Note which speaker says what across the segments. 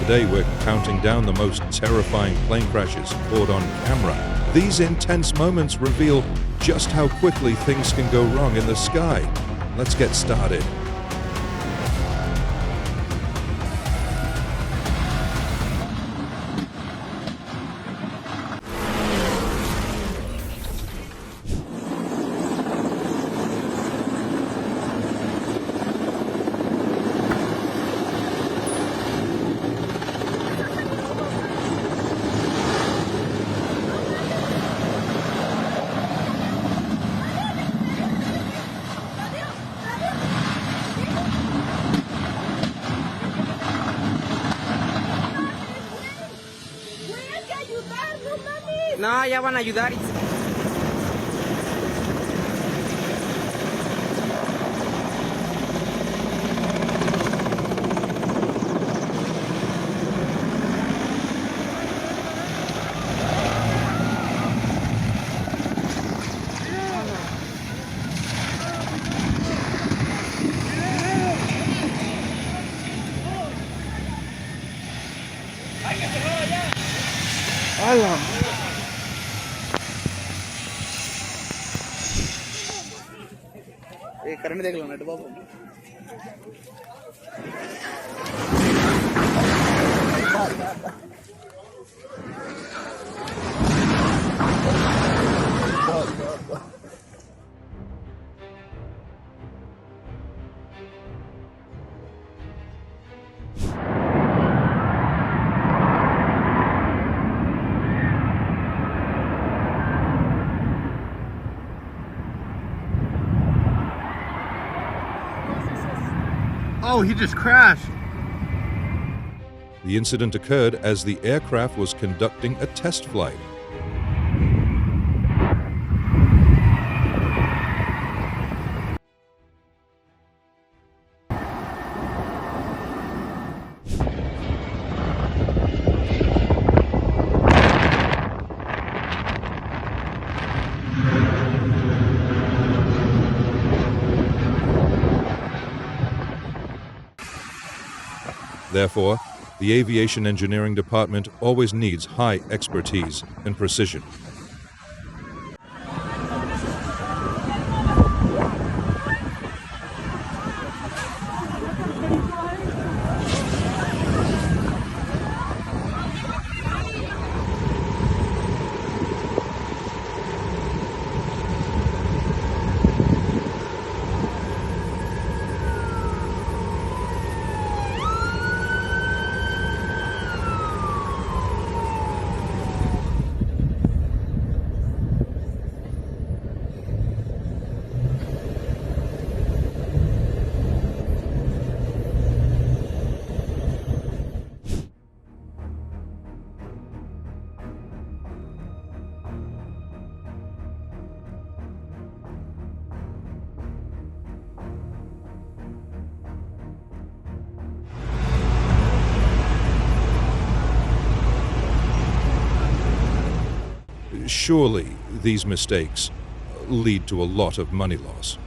Speaker 1: Today we're counting down the most terrifying plane crashes caught on camera. These intense moments reveal just how quickly things can go wrong in the sky. Let's get started.
Speaker 2: No, ya van a ayudar. ¡Hala! Current దగ్గర నటు బాబు
Speaker 3: Oh, he just crashed.
Speaker 1: The incident occurred as the aircraft was conducting a test flight. Therefore, the aviation engineering department always needs high expertise and precision. Surely these mistakes lead to a lot of money loss.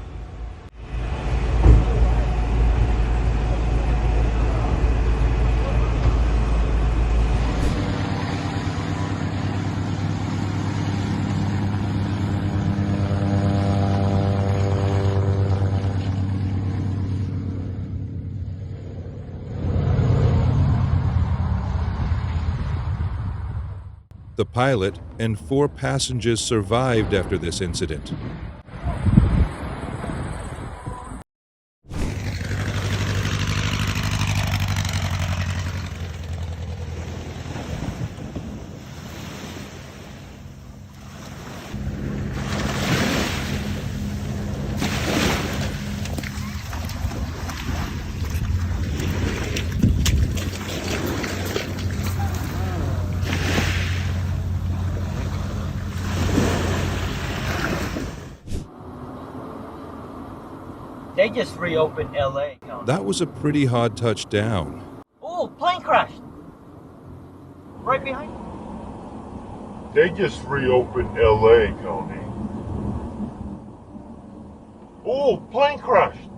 Speaker 1: The pilot and 4 passengers survived after this incident.
Speaker 4: They just reopened LA.
Speaker 1: That was a pretty hard touchdown.
Speaker 4: Oh, plane crashed. Right behind.
Speaker 3: They just reopened LA, Tony. Oh, plane crashed.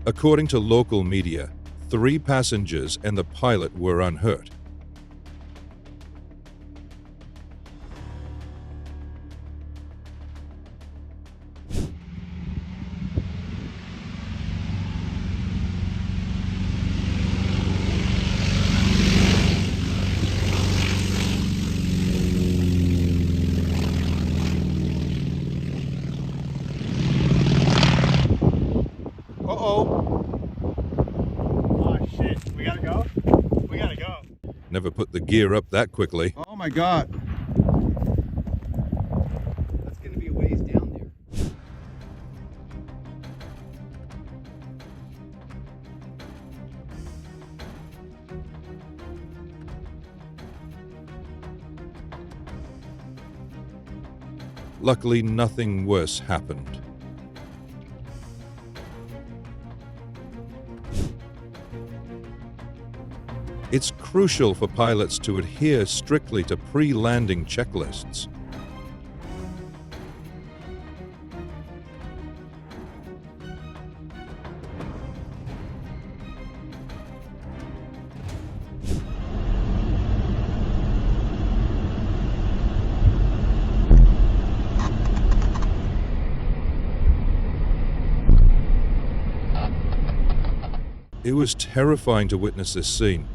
Speaker 1: According to local media, 3 passengers and the pilot were unhurt.
Speaker 5: Oh shit, we gotta go? We gotta go.
Speaker 1: Never put the gear up that quickly.
Speaker 5: Oh my god.
Speaker 2: That's gonna be a ways down there.
Speaker 1: Luckily, nothing worse happened. It's crucial for pilots to adhere strictly to pre-landing checklists. It was terrifying to witness this scene.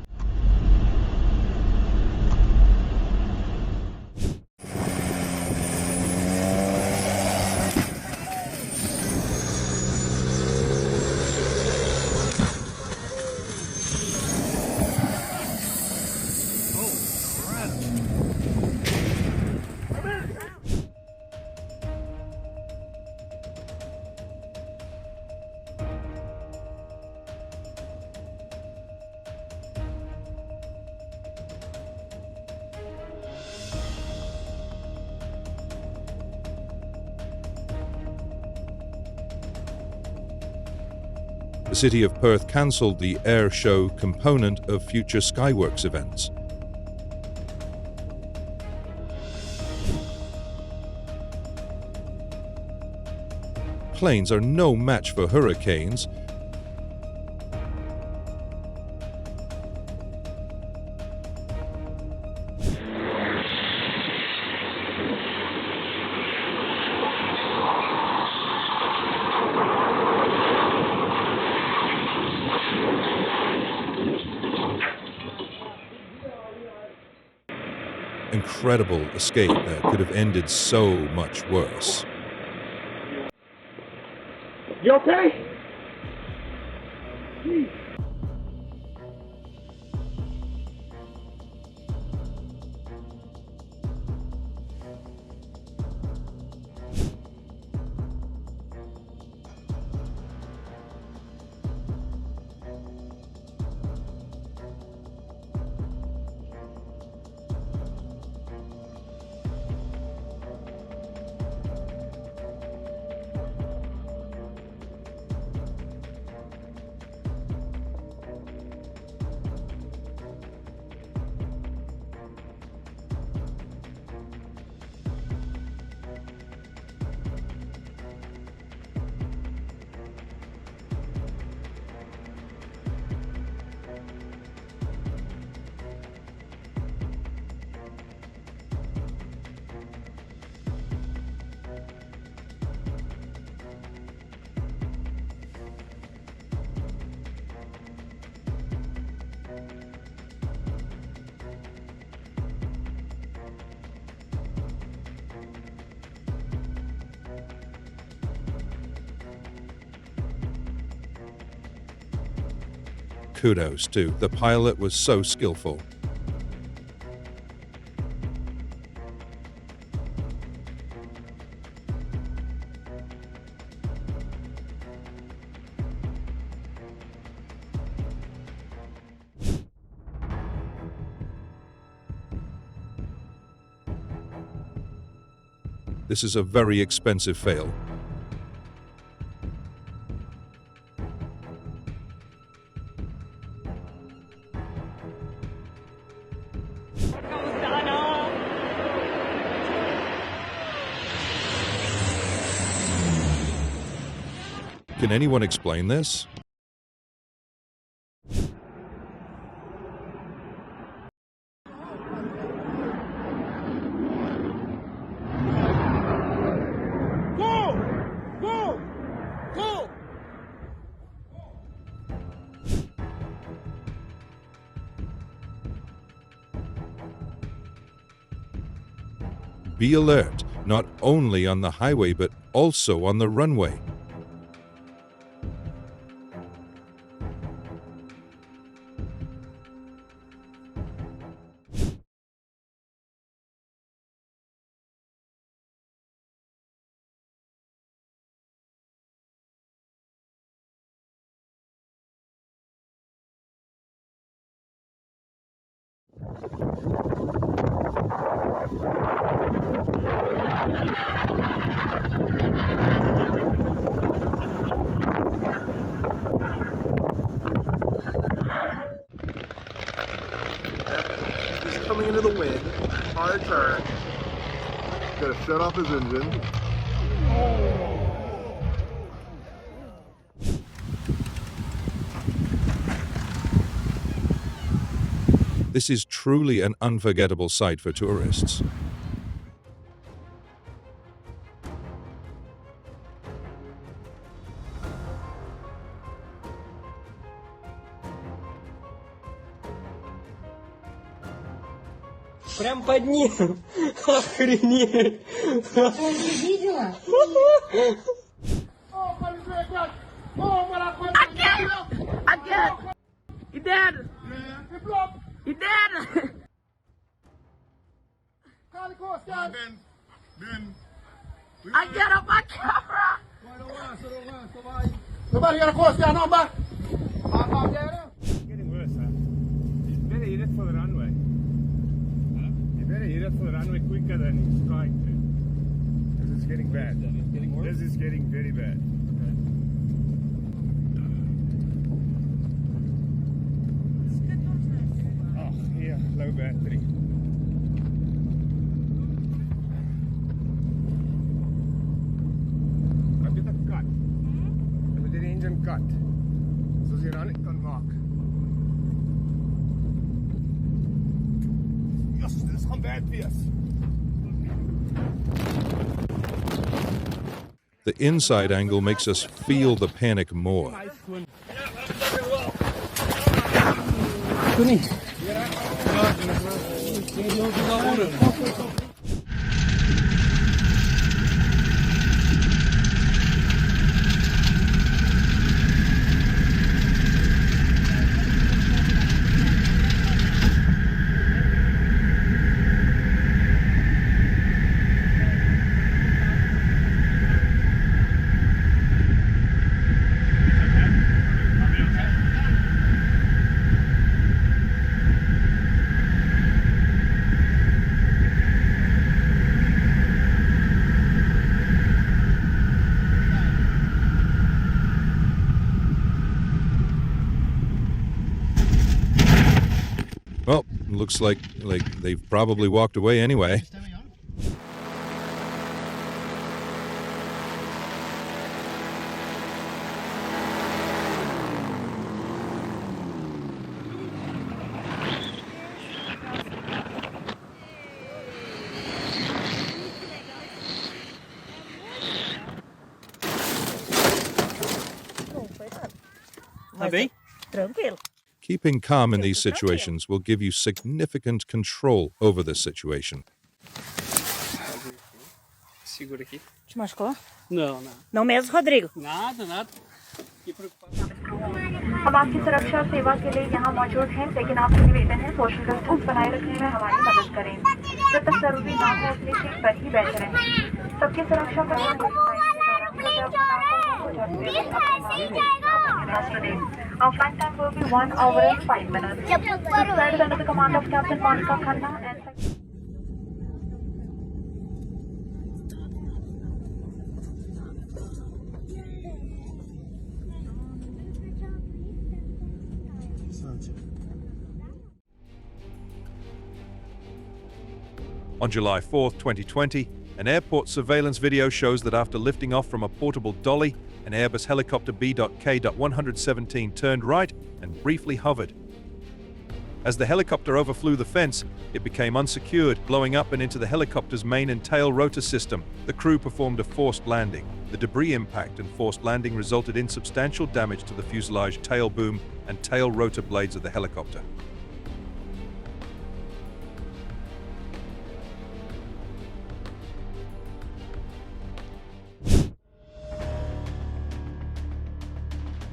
Speaker 1: The city of Perth cancelled the air show component of future Skyworks events. Planes are no match for hurricanes. Incredible escape that could have ended so much worse.
Speaker 3: You okay? Kudos to the pilot, was so skillful. This is a very expensive fail. Can anyone explain this?
Speaker 1: Be alert, not only on the highway but also on the runway.
Speaker 5: He's coming into the wind. Hard turn. Gotta shut off his engine.
Speaker 1: This is truly an unforgettable sight for tourists.
Speaker 4: Прям под ним. Охренеть.
Speaker 6: Видела?
Speaker 7: Again! He dead! He dead! I get up my camera!
Speaker 5: Getting worse, huh? You better hit it for the runway. Huh? You better hit it for the runway quicker than he's trying to. Because it's getting bad. It's getting worse? This is getting very bad. Oh, yeah, low battery. Heb je dat kat? Heb je de engine kat? Zoals je dan niet kan maken. Yes, dit is gewoon bad wees.
Speaker 1: The inside angle makes us feel the panic more. Well, looks like they've probably walked away anyway.
Speaker 4: Tá
Speaker 6: Tranquilo.
Speaker 1: Keeping calm in these situations will give you significant control over the situation.
Speaker 4: Segura aqui.
Speaker 6: Te machucou?
Speaker 4: Não, não.
Speaker 6: Não mesmo, Rodrigo?
Speaker 4: Nada, nada. Que preocupado.
Speaker 8: हम आपकी सुरक्षा और सेवा के लिए यहाँ मौजूद हैं, लेकिन आपसे निवेदन है सोशल डिस्टेंस बनाए रखने में हमारी मदद करें। जब तक जरूरी ना हो अपनी सीट पर ही बैठे रहें। सबकी सुरक्षा पर Our flight time will be 1 hour and 5 minutes. This flight is under the command of Captain Monica Khanna and
Speaker 3: On July 4th, 2020, an airport surveillance video shows that after lifting off from a portable dolly, an Airbus helicopter B.K.117 turned right and briefly hovered. As the helicopter overflew the fence, it became unsecured, blowing up and into the helicopter's main and tail rotor system. The crew performed a forced landing. The debris impact and forced landing resulted in substantial damage to the fuselage, tail boom, and tail rotor blades of the helicopter.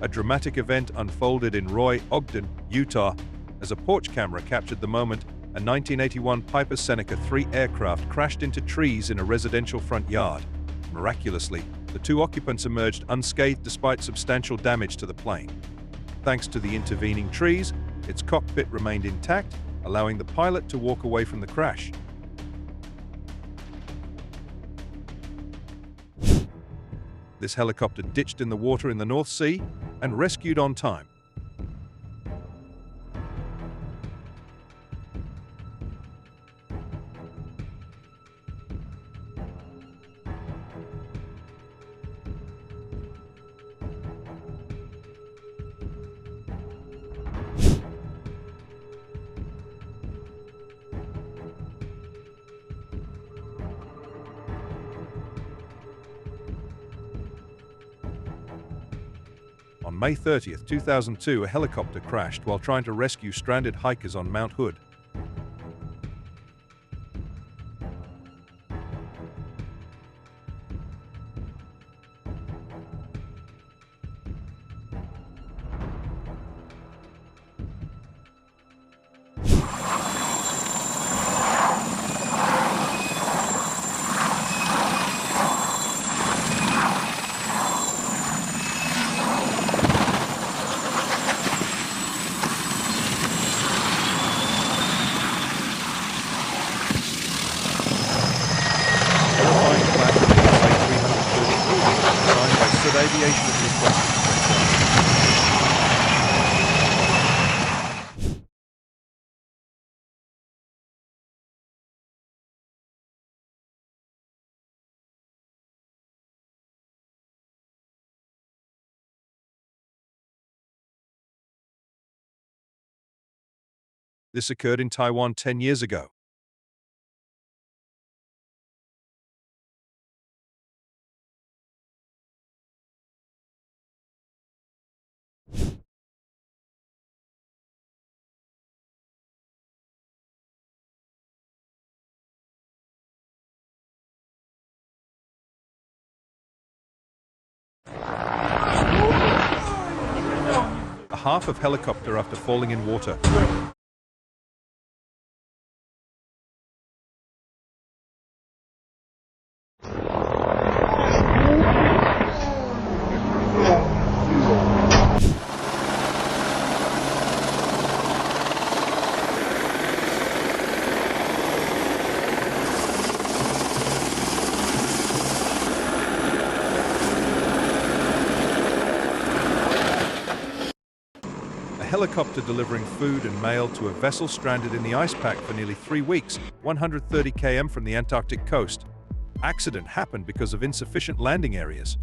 Speaker 3: A dramatic event unfolded in Roy, Ogden, Utah, as a porch camera captured the moment a 1981 Piper Seneca 3 aircraft crashed into trees in a residential front yard. Miraculously, the two occupants emerged unscathed despite substantial damage to the plane. Thanks to the intervening trees, its cockpit remained intact, allowing the pilot to walk away from the crash. This helicopter ditched in the water in the North Sea and rescued on time. On May 30, 2002, a helicopter crashed while trying to rescue stranded hikers on Mount Hood. Aviation is requested. This occurred in Taiwan 10 years ago. A half of helicopter after falling in water. A helicopter delivering food and mail to a vessel stranded in the ice pack for nearly 3 weeks, 130 km from the Antarctic coast. Accident happened because of insufficient landing areas.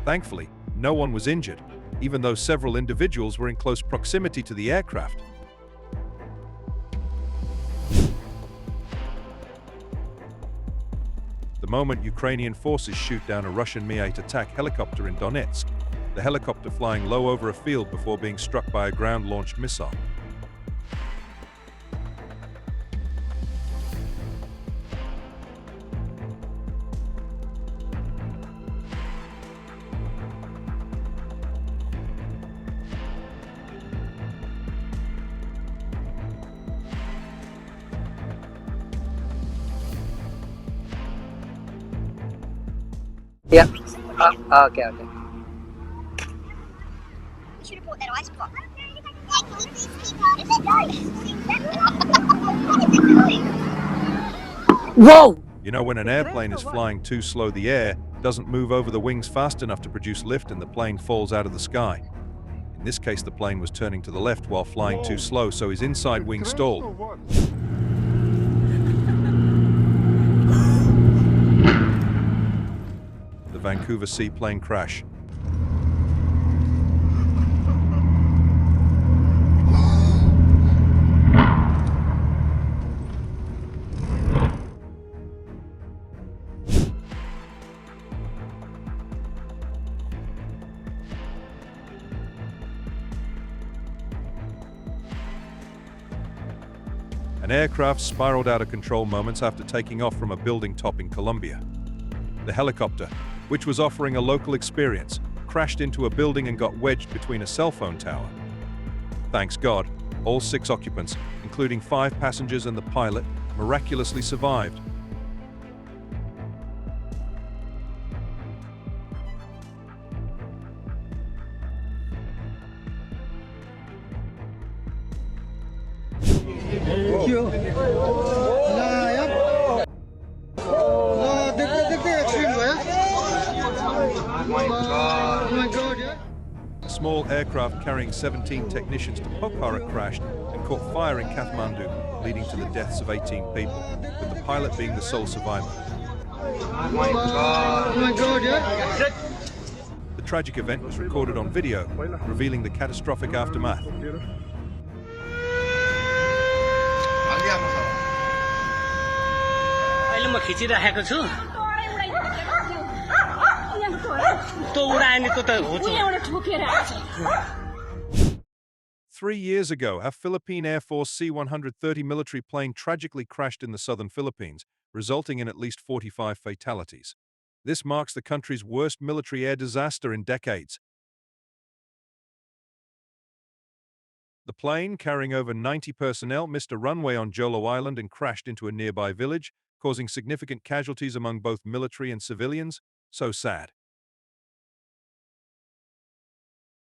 Speaker 3: Thankfully, no one was injured, even though several individuals were in close proximity to the aircraft. The moment Ukrainian forces shoot down a Russian Mi-8 attack helicopter in Donetsk, the helicopter flying low over a field before being struck by a ground-launched missile.
Speaker 2: Yeah. Okay.
Speaker 9: You should have bought that ice block.
Speaker 2: Whoa!
Speaker 3: You know, when an airplane is flying too slow, the air doesn't move over the wings fast enough to produce lift and the plane falls out of the sky. In this case, the plane was turning to the left while flying too slow, so his inside wing stalled. The Vancouver seaplane crash. An aircraft spiraled out of control moments after taking off from a building top in Colombia. The helicopter, which was offering a local experience, crashed into a building and got wedged between a cell phone tower. Thanks God, all 6 occupants, including 5 passengers and the pilot, miraculously survived. A small aircraft carrying 17 technicians to Pokhara crashed and caught fire in Kathmandu, leading to the deaths of 18 people, with the pilot being the sole survivor. The tragic event was recorded on video, revealing the catastrophic aftermath.
Speaker 7: अहिले म खिचिराखेको छु त्यो उडाए नि त्यो त हो
Speaker 3: 3 years ago, a Philippine Air Force C-130 military plane tragically crashed in the southern Philippines, resulting in at least 45 fatalities. This marks the country's worst military air disaster in decades. The plane, carrying over 90 personnel, missed a runway on Jolo Island and crashed into a nearby village, causing significant casualties among both military and civilians. So sad.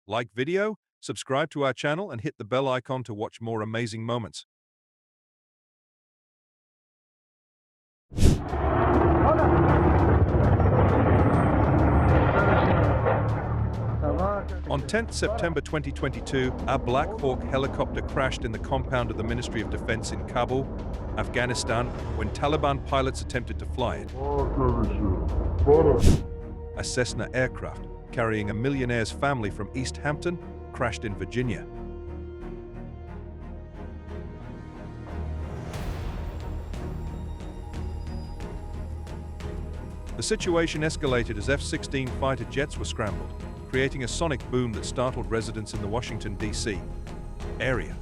Speaker 3: Like video, subscribe to our channel and hit the bell icon to watch more amazing moments. On 10th September 2022, a Black Hawk helicopter crashed in the compound of the Ministry of Defense in Kabul, Afghanistan, when Taliban pilots attempted to fly it. A Cessna aircraft, carrying a millionaire's family from East Hampton, crashed in Virginia. The situation escalated as F-16 fighter jets were scrambled, creating a sonic boom that startled residents in the Washington, D.C. area.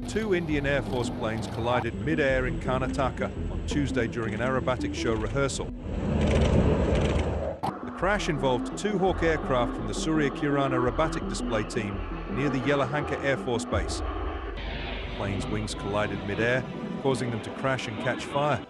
Speaker 3: Two Indian Air Force planes collided mid-air in Karnataka on Tuesday during an aerobatic show rehearsal. The crash involved 2 Hawk aircraft from the Surya Kiran aerobatic display team near the Yelahanka Air Force Base. The plane's wings collided mid-air, causing them to crash and catch fire.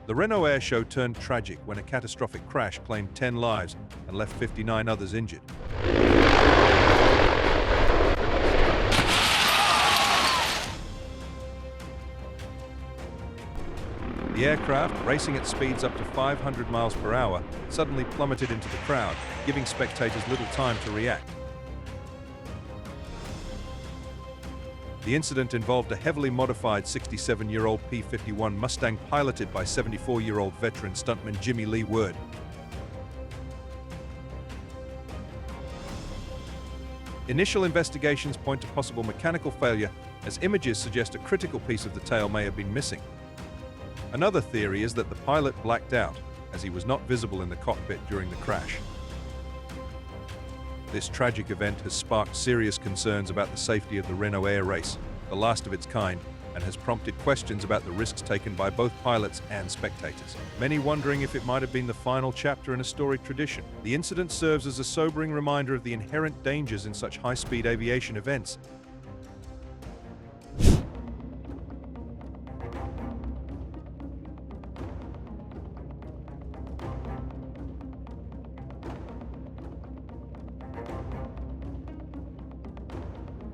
Speaker 3: The Renault Air Show turned tragic when a catastrophic crash claimed 10 lives and left 59 others injured. The aircraft, racing at speeds up to 500 miles per hour, suddenly plummeted into the crowd, giving spectators little time to react. The incident involved a heavily modified 67-year-old P-51 Mustang piloted by 74-year-old veteran stuntman Jimmy Lee Word. Initial investigations point to possible mechanical failure, as images suggest a critical piece of the tail may have been missing. Another theory is that the pilot blacked out, as he was not visible in the cockpit during the crash. This tragic event has sparked serious concerns about the safety of the Renault Air race, the last of its kind, and has prompted questions about the risks taken by both pilots and spectators. Many wondering if it might have been the final chapter in a storied tradition. The incident serves as a sobering reminder of the inherent dangers in such high-speed aviation events.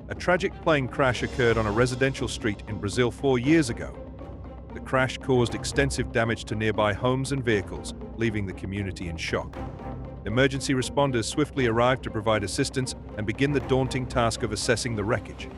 Speaker 3: A tragic plane crash occurred on a residential street in Brazil 4 years ago. The crash caused extensive damage to nearby homes and vehicles, leaving the community in shock. Emergency responders swiftly arrived to provide assistance and begin the daunting task of assessing the wreckage.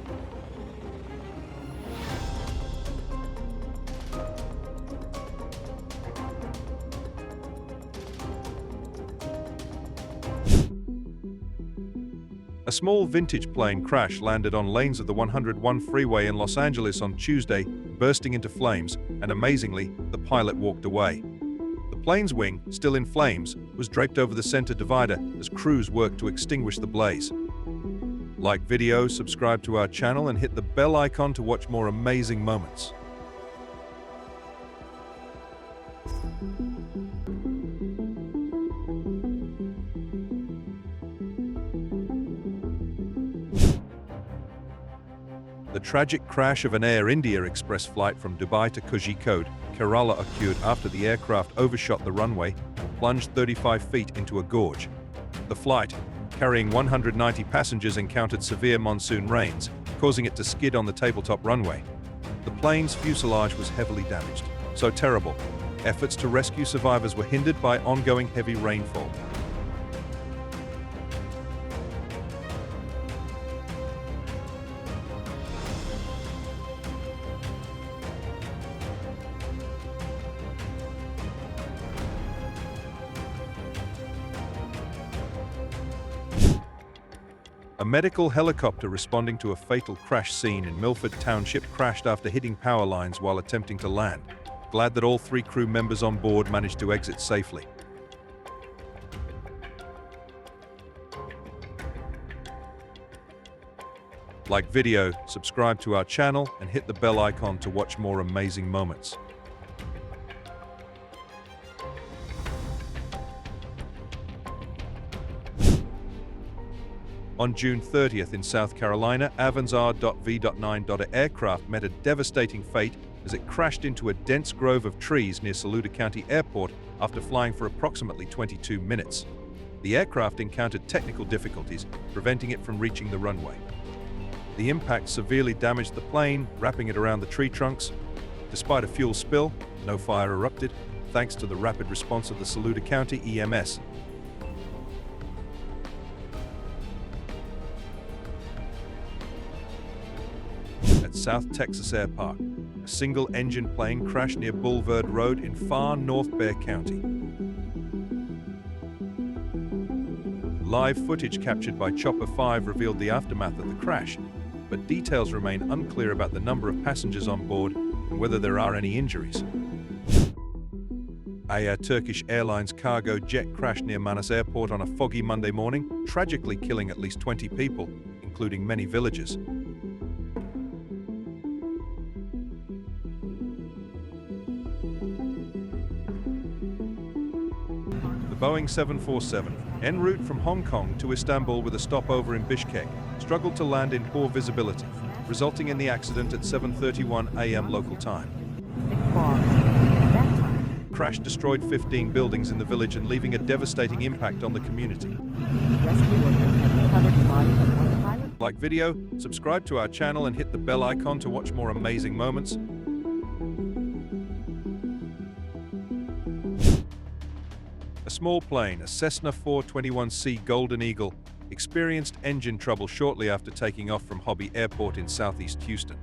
Speaker 3: A small vintage plane crash landed on lanes of the 101 freeway in Los Angeles on Tuesday, bursting into flames, and amazingly, the pilot walked away. The plane's wing, still in flames, was draped over the center divider as crews worked to extinguish the blaze. Like video, subscribe to our channel, and hit the bell icon to watch more amazing moments. The tragic crash of an Air India Express flight from Dubai to Kozhikode, Kerala occurred after the aircraft overshot the runway and plunged 35 feet into a gorge. The flight, carrying 190 passengers, encountered severe monsoon rains, causing it to skid on the tabletop runway. The plane's fuselage was heavily damaged. So terrible, efforts to rescue survivors were hindered by ongoing heavy rainfall. A medical helicopter responding to a fatal crash scene in Milford Township crashed after hitting power lines while attempting to land. Glad that all 3 crew members on board managed to exit safely. Like video, subscribe to our channel, and hit the bell icon to watch more amazing moments. On June 30th in South Carolina, Avans R.V.9 aircraft met a devastating fate as it crashed into a dense grove of trees near Saluda County Airport after flying for approximately 22 minutes. The aircraft encountered technical difficulties, preventing it from reaching the runway. The impact severely damaged the plane, wrapping it around the tree trunks. Despite a fuel spill, no fire erupted, thanks to the rapid response of the Saluda County EMS. At South Texas Air Park, a single-engine plane crashed near Boulevard Road in far North Bexar County. Live footage captured by Chopper 5 revealed the aftermath of the crash, but details remain unclear about the number of passengers on board and whether there are any injuries. A Turkish Airlines cargo jet crashed near Manas Airport on a foggy Monday morning, tragically killing at least 20 people, including many villagers. Boeing 747, en route from Hong Kong to Istanbul with a stopover in Bishkek, struggled to land in poor visibility, resulting in the accident at 7:31 a.m. local time. Crash destroyed 15 buildings in the village and leaving a devastating impact on the community. Like video, subscribe to our channel, and hit the bell icon to watch more amazing moments. A small plane, a Cessna 421C Golden Eagle, experienced engine trouble shortly after taking off from Hobby Airport in southeast Houston.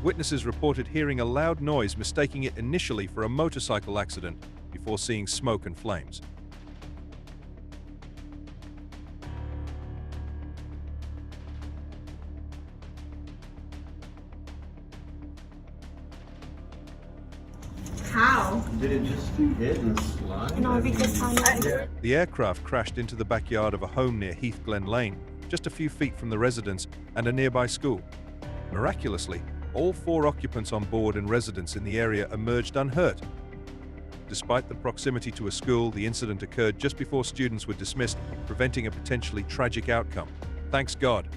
Speaker 3: Witnesses reported hearing a loud noise, mistaking it initially for a motorcycle accident before seeing smoke and flames.
Speaker 10: How?
Speaker 11: Did it just hit and slide?
Speaker 10: No, because
Speaker 3: The aircraft crashed into the backyard of a home near Heath Glen Lane, just a few feet from the residence and a nearby school. Miraculously, all 4 occupants on board and residents in the area emerged unhurt. Despite the proximity to a school, the incident occurred just before students were dismissed, preventing a potentially tragic outcome. Thanks God.